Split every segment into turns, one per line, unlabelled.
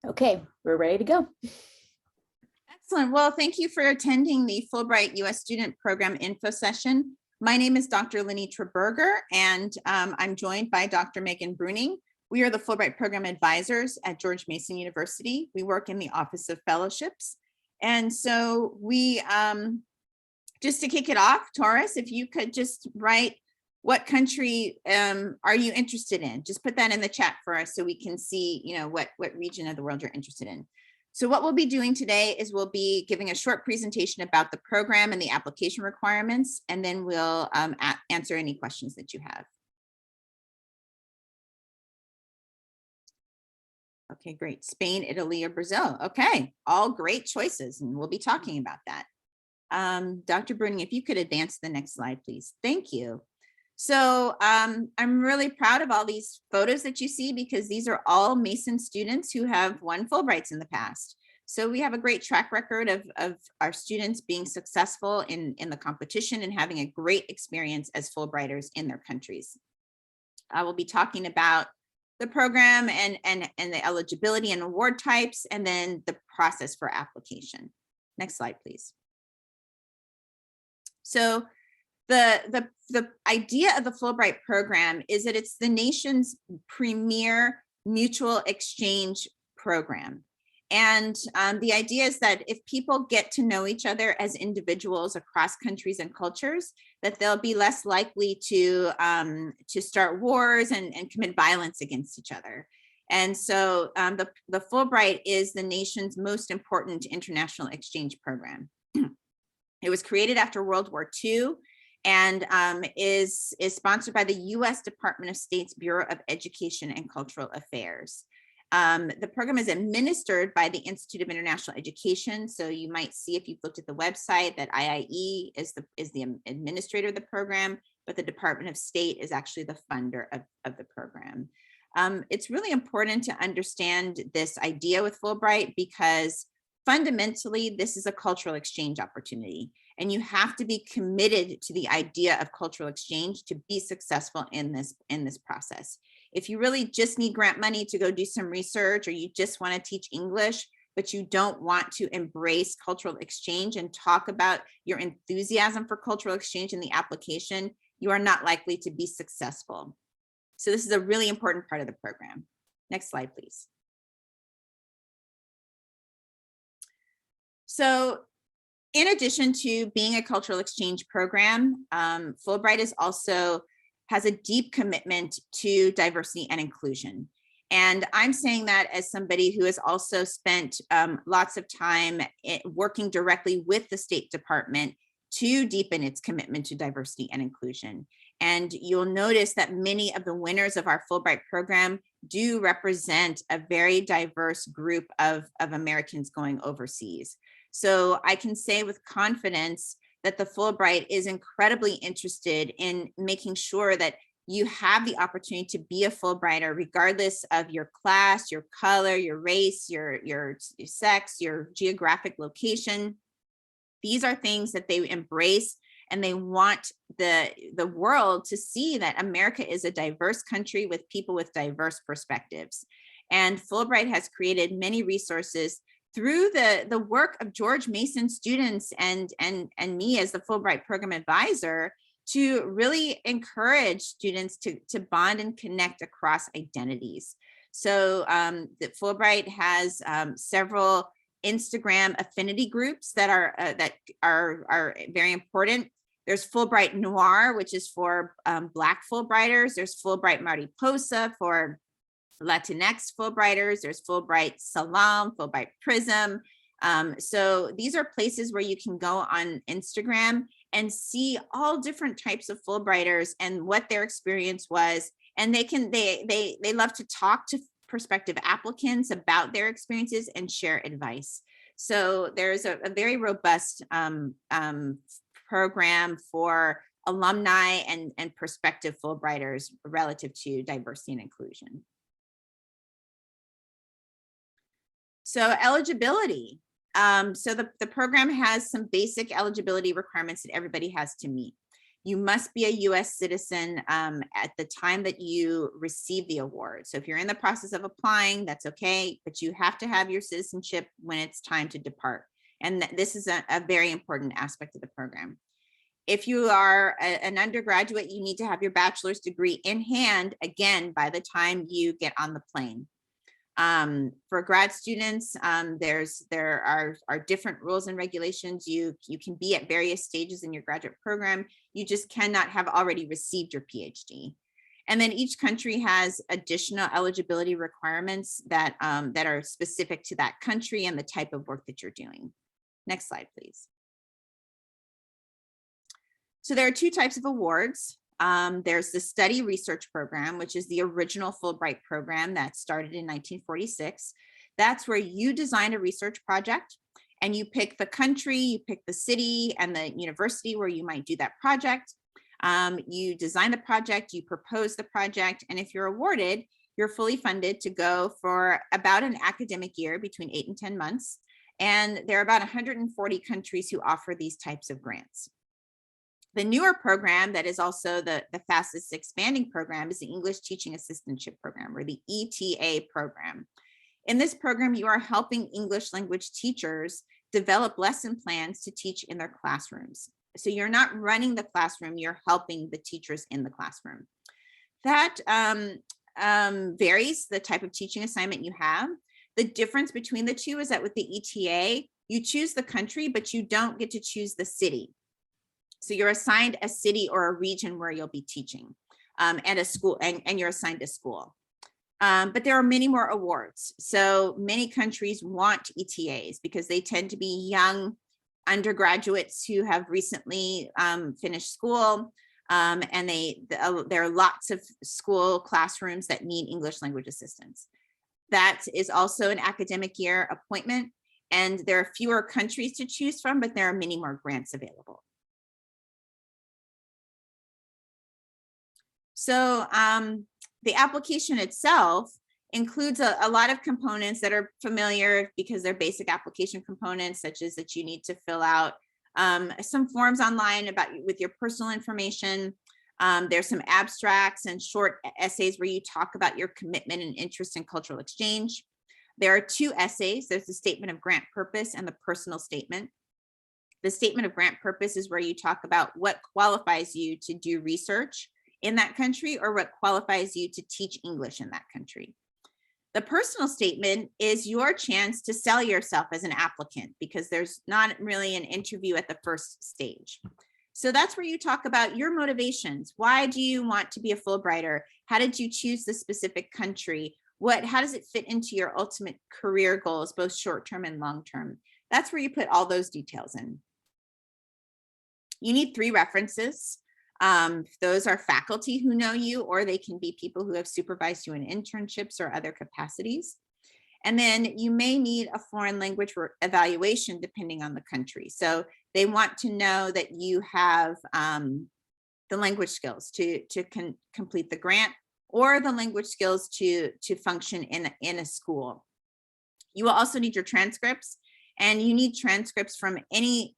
Okay, we're ready to go.
Excellent. Well, thank you for attending the Fulbright U.S. Student Program Info Session. My name is Dr. Lenitra Berger, and I'm joined by Dr. Megan Bruning. We are the Fulbright Program Advisors at George Mason University. We work in the Office of Fellowships. And so we, just to kick it off, Taurus, if you could just write what country are you interested in? Just put that in the chat for us so we can see, what region of the world you're interested in. So what we'll be doing today is we'll be giving a short presentation about the program and the application requirements, and then we'll answer any questions that you have. Okay, great. Spain, Italy, or Brazil. Okay, all great choices, and we'll be talking about that. Dr. Bruning, if you could advance the next slide, please. Thank you. So I'm really proud of all these photos that you see, because these are all Mason students who have won Fulbrights in the past. So we have a great track record of our students being successful in the competition and having a great experience as Fulbrighters in their countries. I will be talking about the program and the eligibility and award types, and then the process for application. Next slide, please. So the idea of the Fulbright program is that it's the nation's premier mutual exchange program. And the idea is that if people get to know each other as individuals across countries and cultures, that they'll be less likely to start wars and commit violence against each other. And so the Fulbright is the nation's most important international exchange program. It was created after World War II and is sponsored by the U.S. Department of State's Bureau of Education and Cultural Affairs. The program is administered by the Institute of International Education. So you might see, if you've looked at the website, that IIE is the administrator of the program, but the Department of State is actually the funder of the program. It's really important to understand this idea with Fulbright, because fundamentally, this is a cultural exchange opportunity, and you have to be committed to the idea of cultural exchange to be successful in this process. If you really just need grant money to go do some research, or you just want to teach English, but you don't want to embrace cultural exchange and talk about your enthusiasm for cultural exchange in the application, you are not likely to be successful. So this is a really important part of the program. Next slide, please. So in addition to being a cultural exchange program, Fulbright has a deep commitment to diversity and inclusion. And I'm saying that as somebody who has also spent lots of time working directly with the State Department to deepen its commitment to diversity and inclusion. And you'll notice that many of the winners of our Fulbright program do represent a very diverse group of Americans going overseas. So I can say with confidence that the Fulbright is incredibly interested in making sure that you have the opportunity to be a Fulbrighter, regardless of your class, your color, your race, your sex, your geographic location. These are things that they embrace, and they want the world to see that America is a diverse country with people with diverse perspectives. And Fulbright has created many resources through the work of George Mason students and me as the Fulbright program advisor, to really encourage students to bond and connect across identities. So the Fulbright has several Instagram affinity groups that are very important. There's Fulbright Noir, which is for Black Fulbrighters. There's Fulbright Mariposa for Latinx Fulbrighters. There's Fulbright Salam, Fulbright Prism. So these are places where you can go on Instagram and see all different types of Fulbrighters and what their experience was. And they love to talk to prospective applicants about their experiences and share advice. So there's a very robust program for alumni and prospective Fulbrighters relative to diversity and inclusion. So eligibility. So the program has some basic eligibility requirements that everybody has to meet. You must be a US citizen at the time that you receive the award. So if you're in the process of applying, that's okay, but you have to have your citizenship when it's time to depart. And this is a very important aspect of the program. If you are an undergraduate, you need to have your bachelor's degree in hand, again, by the time you get on the plane. For grad students, there are different rules and regulations. You can be at various stages in your graduate program. You just cannot have already received your PhD. And then each country has additional eligibility requirements that are specific to that country and the type of work that you're doing. Next slide, please. So there are two types of awards. There's the study research program, which is the original Fulbright program that started in 1946. That's where you design a research project and you pick the country, you pick the city and the university where you might do that project. You design the project, you propose the project, and if you're awarded, you're fully funded to go for about an academic year, between 8 and 10 months. And there are about 140 countries who offer these types of grants. The newer program that is also the fastest expanding program is the English Teaching Assistantship Program, or the ETA program. In this program, you are helping English language teachers develop lesson plans to teach in their classrooms. So you're not running the classroom, you're helping the teachers in the classroom. That varies the type of teaching assignment you have. The difference between the two is that with the ETA, you choose the country, but you don't get to choose the city. So you're assigned a city or a region where you'll be teaching, and a school, and you're assigned a school. But there are many more awards. So many countries want ETAs because they tend to be young undergraduates who have recently finished school, and there are lots of school classrooms that need English language assistance. That is also an academic year appointment, and there are fewer countries to choose from, but there are many more grants available. So the application itself includes a lot of components that are familiar because they're basic application components, such as that you need to fill out some forms online with your personal information. There's some abstracts and short essays where you talk about your commitment and interest in cultural exchange. There are two essays. There's the statement of grant purpose and the personal statement. The statement of grant purpose is where you talk about what qualifies you to do research in that country or what qualifies you to teach English in that country. The personal statement is your chance to sell yourself as an applicant because there's not really an interview at the first stage. So that's where you talk about your motivations. Why do you want to be a Fulbrighter? How did you choose the specific country? How does it fit into your ultimate career goals, both short-term and long-term? That's where you put all those details in. You need 3 references. Those are faculty who know you, or they can be people who have supervised you in internships or other capacities. And then you may need a foreign language evaluation depending on the country. So they want to know that you have the language skills to complete the grant, or the language skills to function in a school. You will also need your transcripts, and you need transcripts from any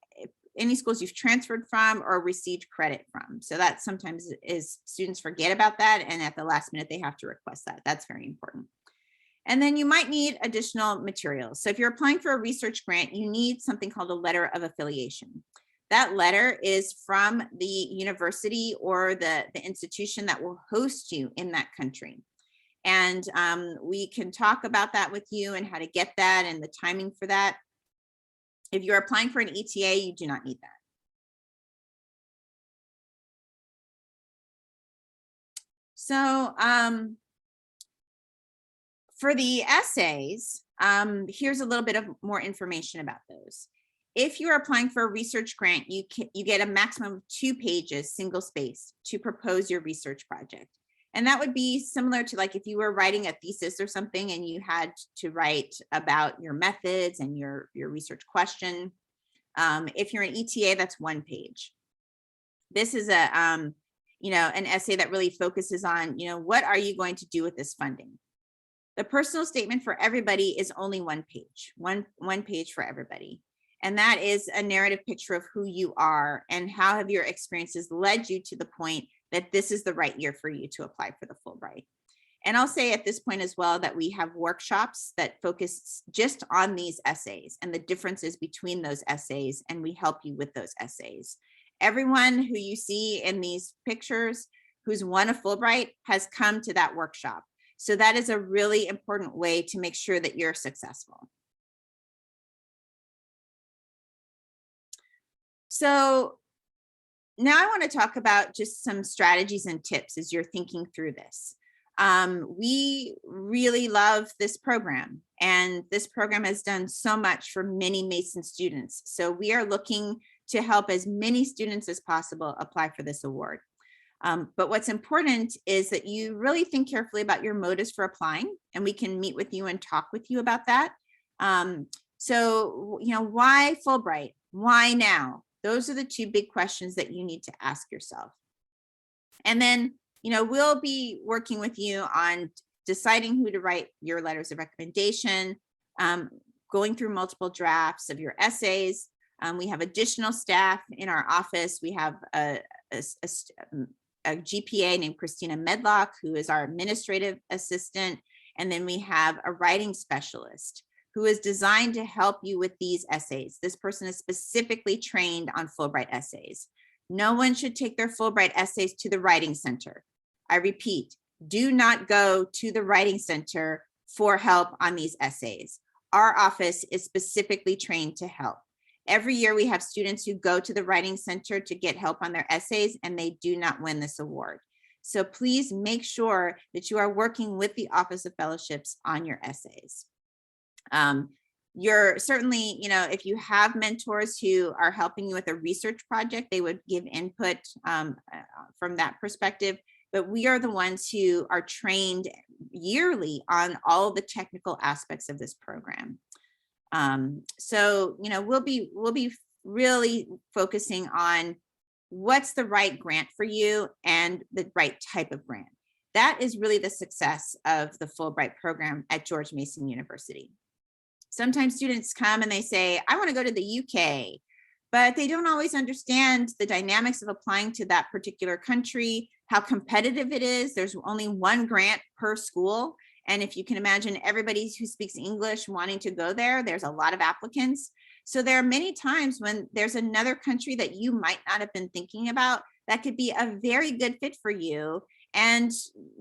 schools you've transferred from or received credit from. So that sometimes is students forget about that, and at the last minute they have to request that. That's very important. And then you might need additional materials. So if you're applying for a research grant, you need something called a letter of affiliation. That letter is from the university or the institution that will host you in that country. And we can talk about that with you and how to get that and the timing for that. If you're applying for an ETA, you do not need that. So for the essays, here's a little bit of more information about those. If you're applying for a research grant, you get a maximum of 2 pages, single space, to propose your research project. And that would be similar to like if you were writing a thesis or something and you had to write about your methods and your research question. If you're an ETA, that's 1 page. This is an essay that really focuses on, what are you going to do with this funding? The personal statement for everybody is only 1 page, one page for everybody. And that is a narrative picture of who you are and how have your experiences led you to the point that this is the right year for you to apply for the Fulbright. And I'll say at this point as well that we have workshops that focus just on these essays and the differences between those essays, and we help you with those essays. Everyone who you see in these pictures who's won a Fulbright has come to that workshop. So that is a really important way to make sure that you're successful. So now I want to talk about just some strategies and tips as you're thinking through this. We really love this program, and this program has done so much for many Mason students. So we are looking to help as many students as possible apply for this award. But what's important is that you really think carefully about your motives for applying, and we can meet with you and talk with you about that. So, why Fulbright? Why now? Those are the two big questions that you need to ask yourself. And then, we'll be working with you on deciding who to write your letters of recommendation, going through multiple drafts of your essays. We have additional staff in our office. We have a GPA named Christina Medlock, who is our administrative assistant. And then we have a writing specialist who is designed to help you with these essays. This person is specifically trained on Fulbright essays. No one should take their Fulbright essays to the writing center. I repeat, do not go to the writing center for help on these essays. Our office is specifically trained to help. Every year we have students who go to the writing center to get help on their essays, and they do not win this award. So please make sure that you are working with the Office of Fellowships on your essays. You're certainly, if you have mentors who are helping you with a research project, they would give input from that perspective. But we are the ones who are trained yearly on all the technical aspects of this program. So, we'll be really focusing on what's the right grant for you and the right type of grant. That is really the success of the Fulbright program at George Mason University. Sometimes students come and they say, I want to go to the UK, but they don't always understand the dynamics of applying to that particular country, how competitive it is. There's only one grant per school. And if you can imagine everybody who speaks English wanting to go there, there's a lot of applicants. So there are many times when there's another country that you might not have been thinking about that could be a very good fit for you. And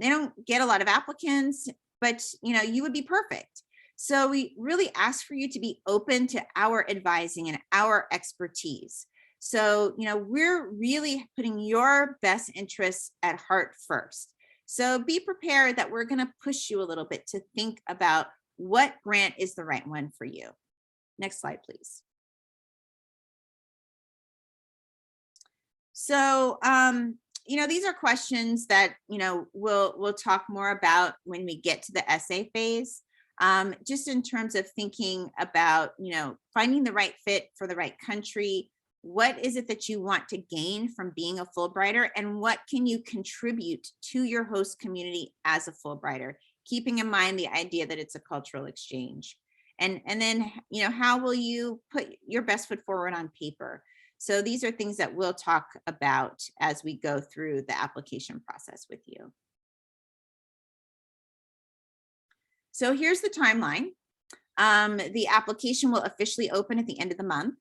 they don't get a lot of applicants, but you would be perfect. So we really ask for you to be open to our advising and our expertise. So, we're really putting your best interests at heart first. So be prepared that we're going to push you a little bit to think about what grant is the right one for you. Next slide, please. So, these are questions that, we'll talk more about when we get to the essay phase. Just in terms of thinking about, finding the right fit for the right country. What is it that you want to gain from being a Fulbrighter, and what can you contribute to your host community as a Fulbrighter, keeping in mind the idea that it's a cultural exchange. And then, how will you put your best foot forward on paper? So these are things that we'll talk about as we go through the application process with you. So here's the timeline. The application will officially open at the end of the month.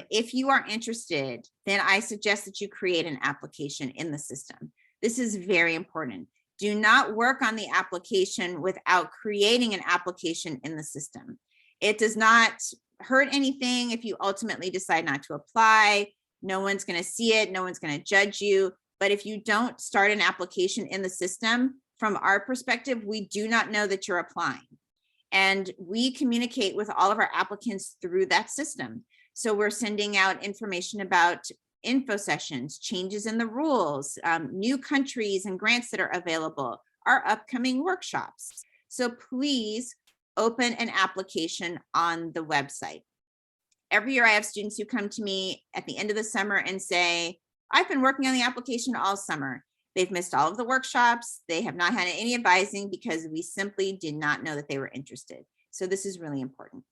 If you are interested, then I suggest that you create an application in the system. This is very important. Do not work on the application without creating an application in the system. It does not hurt anything if you ultimately decide not to apply. No one's going to see it. No one's going to judge you. But if you don't start an application in the system, from our perspective, we do not know that you're applying. And we communicate with all of our applicants through that system. So we're sending out information about info sessions, changes in the rules, new countries and grants that are available, our upcoming workshops. So please open an application on the website. Every year I have students who come to me at the end of the summer and say, I've been working on the application all summer. They've missed all of the workshops. They have not had any advising because we simply did not know that they were interested. So this is really important.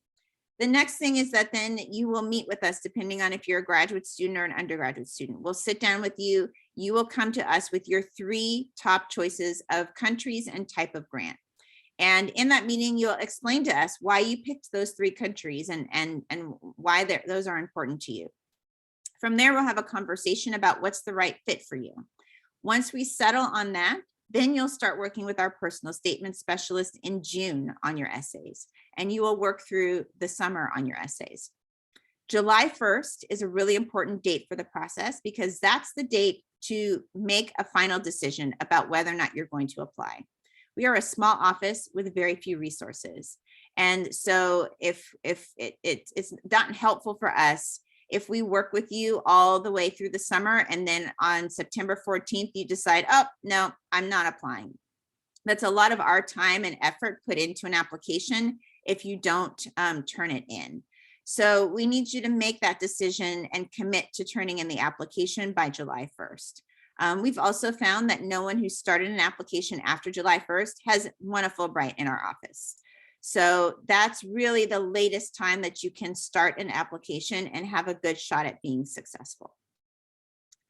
The next thing is that then you will meet with us, depending on if you're a graduate student or an undergraduate student. We'll sit down with you. You will come to us with your 3 top choices of countries and type of grant. And in that meeting, you'll explain to us why you picked those 3 countries and why those are important to you. From there, we'll have a conversation about what's the right fit for you. Once we settle on that, then you'll start working with our personal statement specialist in June on your essays, and you will work through the summer on your essays. July 1st is a really important date for the process because that's the date to make a final decision about whether or not you're going to apply. We are a small office with very few resources. And so if it's not helpful for us if we work with you all the way through the summer and then on September 14th, you decide, oh, no, I'm not applying. That's a lot of our time and effort put into an application if you don't turn it in. So we need you to make that decision and commit to turning in the application by July 1st. We've also found that no one who started an application after July 1st has won a Fulbright in our office. So that's really the latest time that you can start an application and have a good shot at being successful.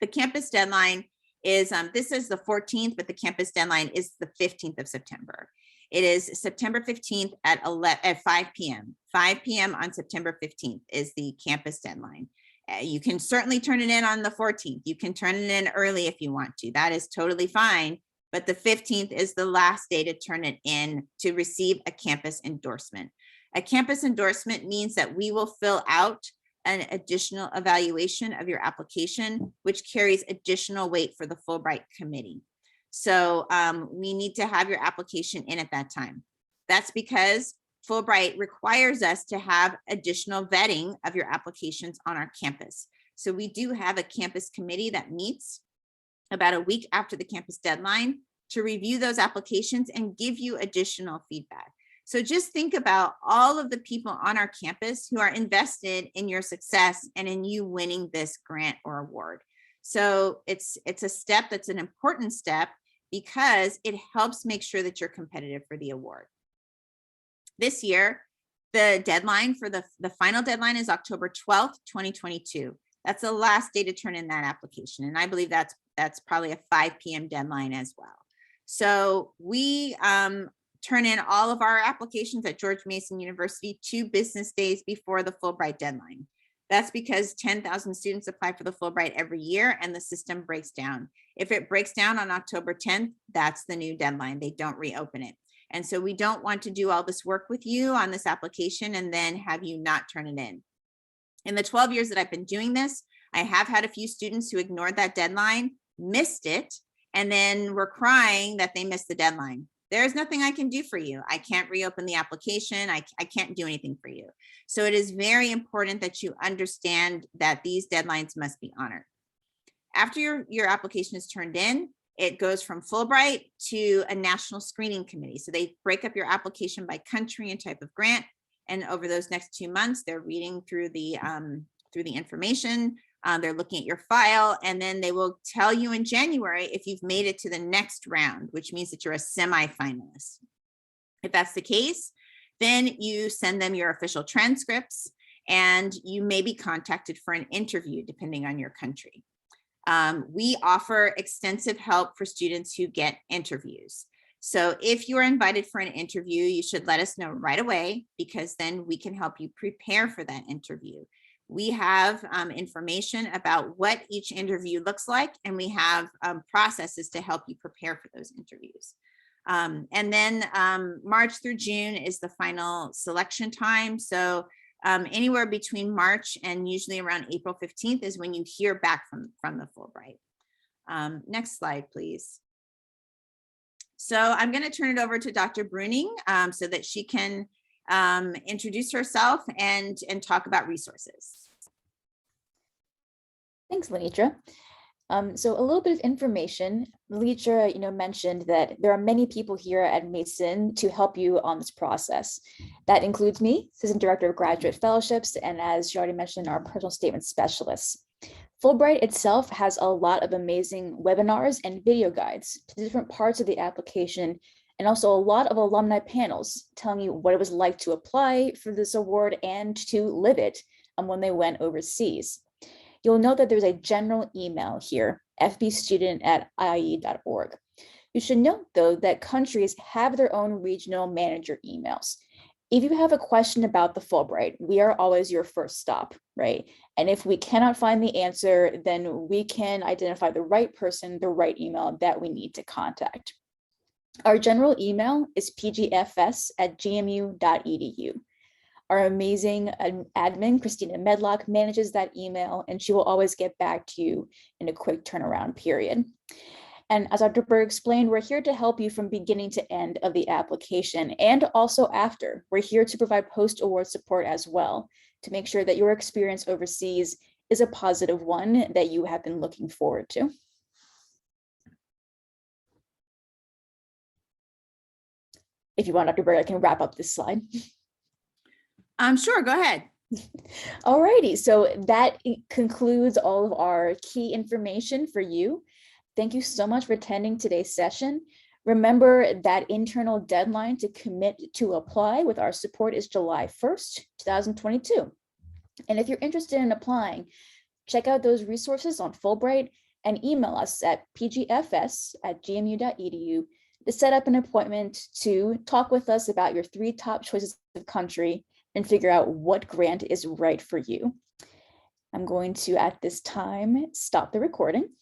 The campus deadline is, this is the 14th, but the campus deadline is the 15th of September. It is September 15th at 5 p.m. 5 p.m. on September 15th is the campus deadline. You can certainly turn it in on the 14th. You can turn it in early if you want to. That is totally fine. But the 15th is the last day to turn it in to receive a campus endorsement. A campus endorsement means that we will fill out an additional evaluation of your application, which carries additional weight for the Fulbright committee. So we need to have your application in at that time. That's because Fulbright requires us to have additional vetting of your applications on our campus. So we do have a campus committee that meets about a week after the campus deadline to review those applications and give you additional feedback. So just think about all of the people on our campus who are invested in your success and in you winning this grant or award. So it's a step that's an important step because it helps make sure that you're competitive for the award. This year, the deadline for the final deadline is October 12th, 2022. That's the last day to turn in that application. And I believe that's probably a 5 p.m. deadline as well. So we turn in all of our applications at George Mason University 2 business days before the Fulbright deadline. That's because 10,000 students apply for the Fulbright every year and the system breaks down. If it breaks down on October 10th, that's the new deadline. They don't reopen it. And so we don't want to do all this work with you on this application and then have you not turn it in. In the 12 years that I've been doing this, I have had a few students who ignored that deadline, missed it, and then were crying that they missed the deadline. There's nothing I can do for you. I can't reopen the application. I can't do anything for you. So it is very important that you understand that these deadlines must be honored. After your application is turned in, it goes from Fulbright to a national screening committee. So they break up your application by country and type of grant. And over those next 2 months, they're reading through the information. They're looking at your file, and then they will tell you in January if you've made it to the next round, which means that you're a semi-finalist. If that's the case, then you send them your official transcripts, and you may be contacted for an interview depending on your country. We offer extensive help for students who get interviews. So if you are invited for an interview, you should let us know right away, because then we can help you prepare for that interview. We have information about what each interview looks like, and we have processes to help you prepare for those interviews. And then March through June is the final selection time. So anywhere between March and usually around April 15th is when you hear back from the Fulbright. Next slide, please. So I'm going to turn it over to Dr. Bruning so that she can introduce herself and talk about resources.
Thanks, Lenitra. So a little bit of information. Lenitra, mentioned that there are many people here at Mason to help you on this process. That includes me, Assistant Director of Graduate Fellowships, and as she already mentioned, our personal statement specialists. Fulbright itself has a lot of amazing webinars and video guides to different parts of the application and also a lot of alumni panels telling you what it was like to apply for this award and to live it when they went overseas. You'll note that there's a general email here, fbstudent@iie.org. You should note, though, that countries have their own regional manager emails. If you have a question about the Fulbright, we are always your first stop, right? And if we cannot find the answer, then we can identify the right person, the right email that we need to contact. Our general email is pgfs@gmu.edu. Our amazing admin, Christina Medlock, manages that email, and she will always get back to you in a quick turnaround period. And as Dr. Berg explained, we're here to help you from beginning to end of the application and also after. We're here to provide post-award support as well to make sure that your experience overseas is a positive one that you have been looking forward to. If you want, Dr. Berg, I can wrap up this slide.
Sure, go ahead.
All righty, so that concludes all of our key information for you. Thank you so much for attending today's session. Remember that internal deadline to commit to apply with our support is July 1st, 2022. And if you're interested in applying, check out those resources on Fulbright and email us at pgfs@gmu.edu to set up an appointment to talk with us about your 3 top choices of country and figure out what grant is right for you. I'm going to, at this time, stop the recording.